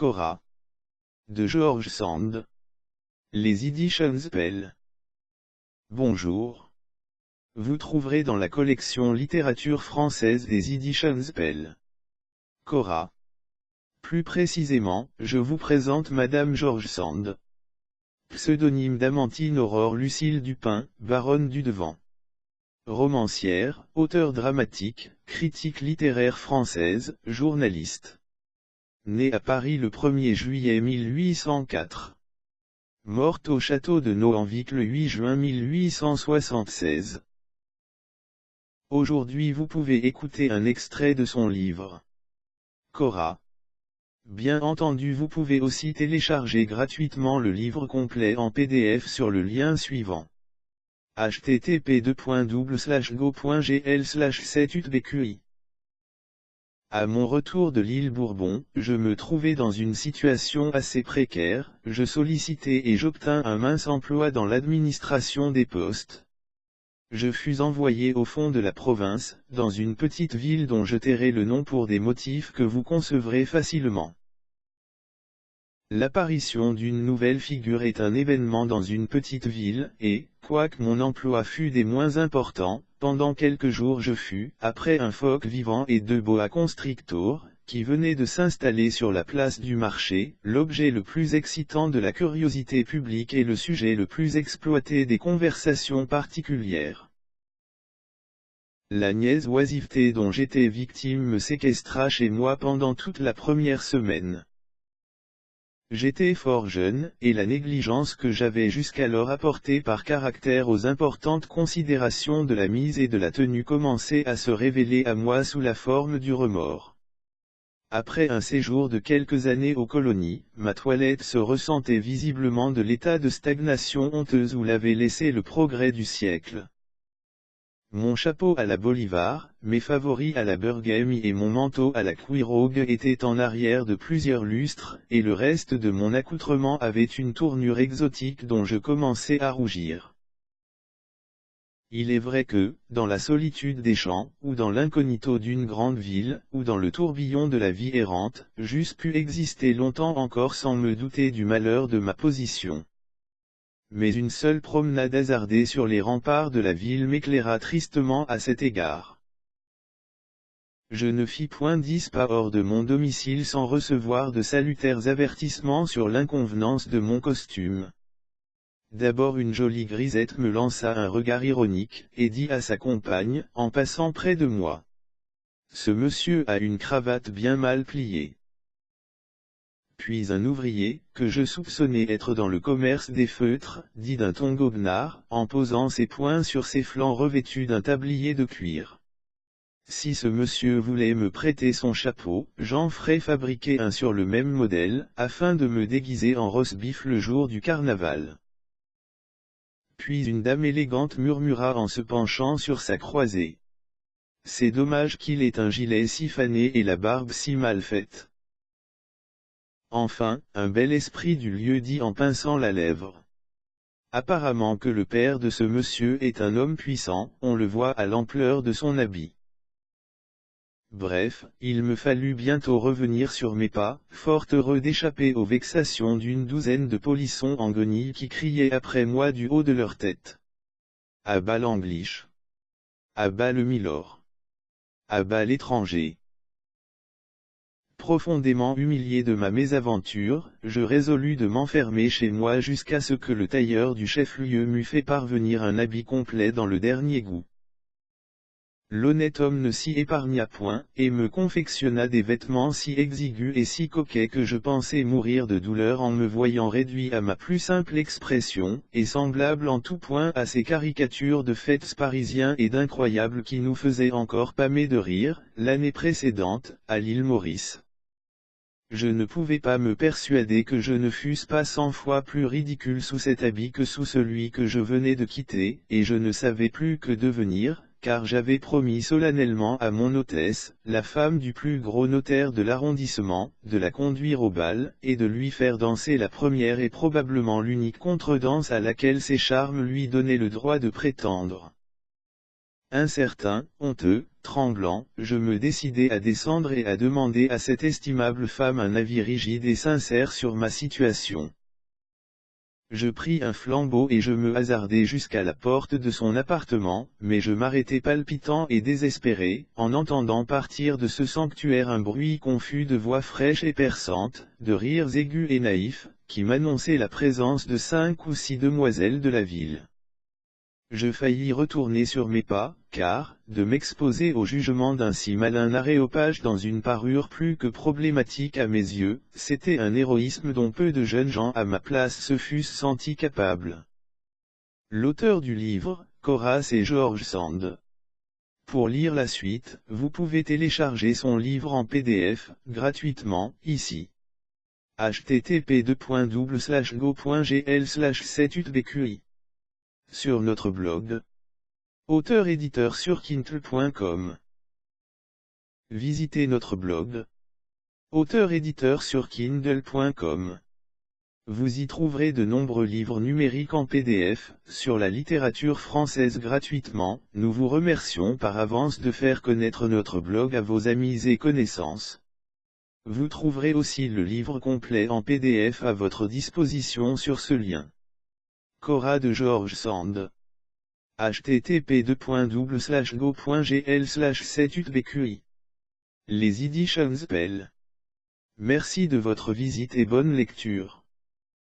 Cora. De George Sand. Les Editions Pell. Bonjour. Vous trouverez dans la collection littérature française des Editions Pell. Cora. Plus précisément, je vous présente Madame George Sand. Pseudonyme d'Amantine Aurore Lucille Dupin, baronne du Devant. Romancière, auteure dramatique, critique littéraire française, journaliste. Née à Paris le 1er juillet 1804. Morte au château de Nohanvic le 8 juin 1876. Aujourd'hui vous pouvez écouter un extrait de son livre. Cora. Bien entendu vous pouvez aussi télécharger gratuitement le livre complet en PDF sur le lien suivant. http://go.gl/7utbqi. À mon retour de l'île Bourbon, je me trouvais dans une situation assez précaire, je sollicitai et j'obtins un mince emploi dans l'administration des postes. Je fus envoyé au fond de la province, dans une petite ville dont je tairai le nom pour des motifs que vous concevrez facilement. L'apparition d'une nouvelle figure est un événement dans une petite ville, et, quoique mon emploi fût des moins importants, pendant quelques jours je fus, après un phoque vivant et deux boa constrictors, qui venaient de s'installer sur la place du marché, l'objet le plus excitant de la curiosité publique et le sujet le plus exploité des conversations particulières. La niaise oisiveté dont j'étais victime me séquestra chez moi pendant toute la première semaine. J'étais fort jeune, et la négligence que j'avais jusqu'alors apportée par caractère aux importantes considérations de la mise et de la tenue commençait à se révéler à moi sous la forme du remords. Après un séjour de quelques années aux colonies, ma toilette se ressentait visiblement de l'état de stagnation honteuse où l'avait laissé le progrès du siècle. Mon chapeau à la Bolivar, mes favoris à la Burghemi et mon manteau à la Quirogue étaient en arrière de plusieurs lustres, et le reste de mon accoutrement avait une tournure exotique dont je commençais à rougir. Il est vrai que, dans la solitude des champs, ou dans l'incognito d'une grande ville, ou dans le tourbillon de la vie errante, j'eusse pu exister longtemps encore sans me douter du malheur de ma position. Mais une seule promenade hasardée sur les remparts de la ville m'éclaira tristement à cet égard. Je ne fis point 10 pas hors de mon domicile sans recevoir de salutaires avertissements sur l'inconvenance de mon costume. D'abord une jolie grisette me lança un regard ironique, et dit à sa compagne, en passant près de moi. « Ce monsieur a une cravate bien mal pliée. » Puis un ouvrier, que je soupçonnais être dans le commerce des feutres, dit d'un ton goguenard, en posant ses poings sur ses flancs revêtus d'un tablier de cuir. Si ce monsieur voulait me prêter son chapeau, j'en ferais fabriquer un sur le même modèle, afin de me déguiser en roast-beef le jour du carnaval. Puis une dame élégante murmura en se penchant sur sa croisée. C'est dommage qu'il ait un gilet si fané et la barbe si mal faite. Enfin, un bel esprit du lieu dit en pinçant la lèvre. Apparemment que le père de ce monsieur est un homme puissant, on le voit à l'ampleur de son habit. Bref, il me fallut bientôt revenir sur mes pas, fort heureux d'échapper aux vexations d'une douzaine de polissons en guenilles qui criaient après moi du haut de leur tête. À bas l'Anglish. À bas le Milord. À bas l'étranger. Profondément humilié de ma mésaventure, je résolus de m'enfermer chez moi jusqu'à ce que le tailleur du chef-lieu m'eût fait parvenir un habit complet dans le dernier goût. L'honnête homme ne s'y épargna point, et me confectionna des vêtements si exigus et si coquets que je pensais mourir de douleur en me voyant réduit à ma plus simple expression, et semblable en tout point à ces caricatures de fêtes parisiens et d'incroyables qui nous faisaient encore pâmer de rire, l'année précédente, à l'île Maurice. Je ne pouvais pas me persuader que je ne fusse pas 100 fois plus ridicule sous cet habit que sous celui que je venais de quitter, et je ne savais plus que devenir, car j'avais promis solennellement à mon hôtesse, la femme du plus gros notaire de l'arrondissement, de la conduire au bal, et de lui faire danser la première et probablement l'unique contredanse à laquelle ses charmes lui donnaient le droit de prétendre. Incertain, honteux, tremblant, je me décidai à descendre et à demander à cette estimable femme un avis rigide et sincère sur ma situation. Je pris un flambeau et je me hasardai jusqu'à la porte de son appartement, mais je m'arrêtai palpitant et désespéré, en entendant partir de ce sanctuaire un bruit confus de voix fraîches et perçantes, de rires aigus et naïfs, qui m'annonçaient la présence de 5 ou 6 demoiselles de la ville. Je faillis retourner sur mes pas, car, de m'exposer au jugement d'un si malin aréopage dans une parure plus que problématique à mes yeux, c'était un héroïsme dont peu de jeunes gens à ma place se fussent sentis capables. L'auteur du livre, Horace et George Sand. Pour lire la suite, vous pouvez télécharger son livre en PDF, gratuitement, ici. http://go.gl/7utbqi. Sur notre blog. Auteur-éditeur sur Kindle.com. Visitez notre blog. Auteur-éditeur sur Kindle.com. Vous y trouverez de nombreux livres numériques en PDF, sur la littérature française gratuitement. Nous vous remercions par avance de faire connaître notre blog à vos amis et connaissances. Vous trouverez aussi le livre complet en PDF à votre disposition sur ce lien. Cora de George Sand. http://go.gl/7utbqi. Les Editions Spell. Merci de votre visite et bonne lecture.